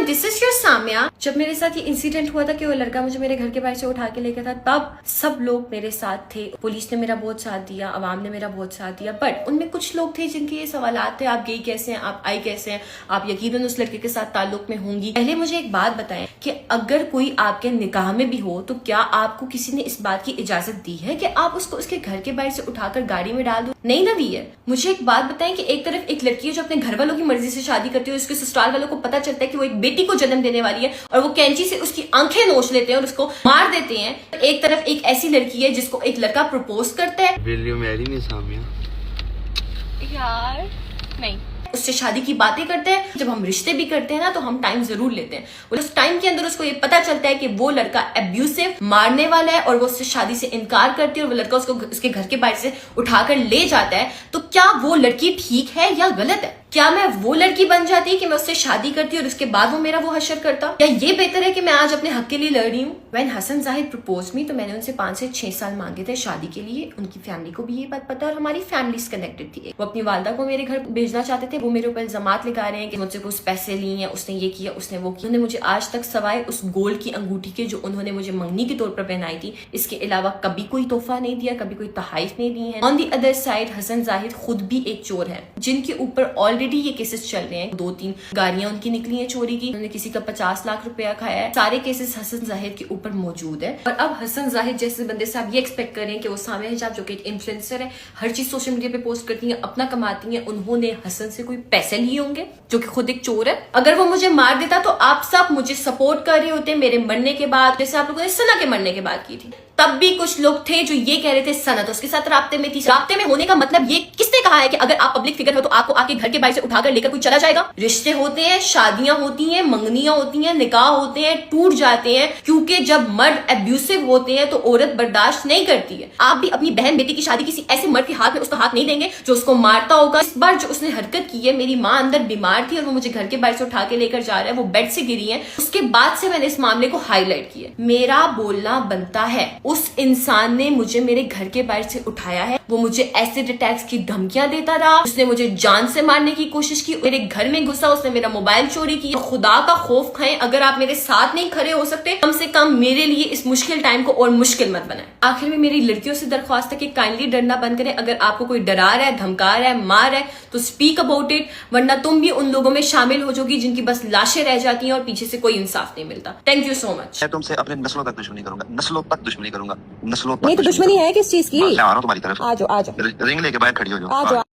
This is your Samya. जब मेरे साथ ये इंसिडेंट हुआ था कि वो लड़का मुझे मेरे घर के बाहर से उठा के लेकर था, तब सब लोग मेरे साथ थे। पुलिस ने मेरा बहुत साथ दिया, अवाम ने मेरा बहुत साथ दिया, बट उनमें कुछ लोग थे जिनके ये सवालात थे, आप गई कैसे हैं, आप आई कैसे हैं, आप यकीनन उस लड़के के साथ ताल्लुक में होंगी। पहले मुझे एक बात बताएं कि अगर कोई आपके निकाह में भी हो तो क्या आपको किसी ने इस बात की इजाजत दी है कि आप उसको उसके घर के बाहर से उठाकर गाड़ी में डाल दो? नहीं ना दी है। मुझे एक बात बताएं कि एक तरफ एक लड़की है जो अपने घर वालों की मर्जी से शादी करती है, उसके ससुराल वालों को पता चलता है कि वो एक बेटी को जन्म देने वाली है और वो कैंची से उसकी आंखें नोच लेते हैं और उसको मार देते हैं। एक तरफ एक ऐसी लड़की है जिसको एक लड़का प्रपोज करता है, will you marry me Samia? यार नहीं, उससे शादी की बातें करते हैं। जब हम रिश्ते भी करते हैं ना तो हम टाइम जरूर लेते हैं। उस टाइम के अंदर उसको ये पता चलता है कि वो लड़का एब्यूसिव, मारने वाला है और वो उससे शादी से इनकार करती है और वो लड़का उसको उसके घर के बाहर से उठाकर ले जाता है, तो क्या वो लड़की ठीक है या गलत है? क्या मैं वो लड़की बन जाती कि मैं उससे शादी करती और उसके बाद वो मेरा वो हशर करता? या ये बेहतर है कि मैं आज अपने हक के लिए लड़ रही हूँ? When Hasan Zahid propose me तो मैंने उनसे 5 से 6 साल मांगे थे शादी के लिए। उनकी फैमिली को भी ये बात पता है और हमारी फैमिलीज कनेक्टेड थी। वो अपनी वालदा को मेरे घर भेजना चाहते थे। वो मेरे ऊपर इल्जामात लगा रहे हैं कि मुझसे कुछ पैसे लिए हैं, उसने ये किया, उसने वो किया। उन्होंने मुझे आज तक सवाए उस गोल्ड की अंगूठी के जो उन्होंने मुझे मंगनी के तौर पर पहनाई थी, इसके अलावा कभी कोई तोहफा नहीं दिया, कभी कोई तहाइफ नहीं दी है। On the other side Hasan Zahid खुद भी एक चोर है जिनके ऊपर ऑलरेडी ये केसेस चल रहे हैं। 2-3 गाड़ियां उनकी निकली हैं चोरी की, उन्होंने किसी का 50 लाख रुपया खाया है। सारे केसेस हसन जाहिद के ऊपर मौजूद है। और अब हसन जाहिद जैसे बंदे से आप ये एक्सपेक्ट करें कि वो सामिया हिजाब जो कि एक इन्फ्लुएंसर है, हर चीज सोशल मीडिया पे पोस्ट करती है, अपना कमाती है, उन्होंने हसन से कोई पैसे लिए होंगे जो कि खुद एक चोर है? अगर वो मुझे मार देता तो आप सब मुझे सपोर्ट कर रहे होते मेरे मरने के बाद, जैसे आप लोगों ने सना के मरने के बाद की थी। तब भी कुछ लोग थे जो ये कह रहे थे सना तो उसके साथ राब्ते में थी। राब्ते में होने का मतलब ये किसने कहा है कि अगर आप पब्लिक फिगर हो तो आपको आके घर के बाहर से उठाकर लेकर कोई चला जाएगा? रिश्ते होते हैं, शादियां होती हैं, मंगनियां होती हैं, निकाह होते हैं, टूट जाते हैं, क्योंकि जब मर्द एब्यूसिव होते हैं तो औरत बर्दाश्त नहीं करती है। आप भी अपनी बहन बेटी की शादी किसी ऐसे मर्द के हाथ में उसका हाथ नहीं देंगे जो उसको मारता होगा। इस बार जो उसने हरकत की है, मेरी माँ अंदर बीमार थी और वो मुझे घर के बाहर से उठा के लेकर जा रहा है, वो बेड से गिरी है, उसके बाद से मैंने इस मामले को हाईलाइट किया। मेरा बोलना बनता है। उस इंसान ने मुझे मेरे घर के बाहर से उठाया है, वो मुझे एसिड अटैक्स की धमकियां देता रहा, उसने मुझे जान से मारने की कोशिश की, मेरे घर में घुसा, उसने मेरा मोबाइल चोरी किया। खुदा का खौफ खाएं, अगर आप मेरे साथ नहीं खड़े हो सकते, कम से कम मेरे लिए इस मुश्किल टाइम को और मुश्किल मत बनाएं। आखिर में मेरी लड़कियों से दरख्वास्त है कि काइंडली डरना बंद करें। अगर आपको कोई डरा रहा है, धमका रहा है, मार रहा है तो स्पीक अबाउट इट, वरना तुम भी उन लोगों में शामिल हो जाओगी जिनकी बस लाशें रह जाती हैं और पीछे से कोई इंसाफ नहीं मिलता। Thank you so much. मैं तुमसे अपने नस्लों तक दुश्मनी करूंगा, नस्लों तक दुश्मनी करूंगा, नस्लों तक। नहीं तो दुश्मनी है किस चीज की? मैं आ रहा हूं तुम्हारी तरफ। आ जाओ, आ जाओ, रिंग लेके बाहर खड़ी हो जाओ। आ जाओ।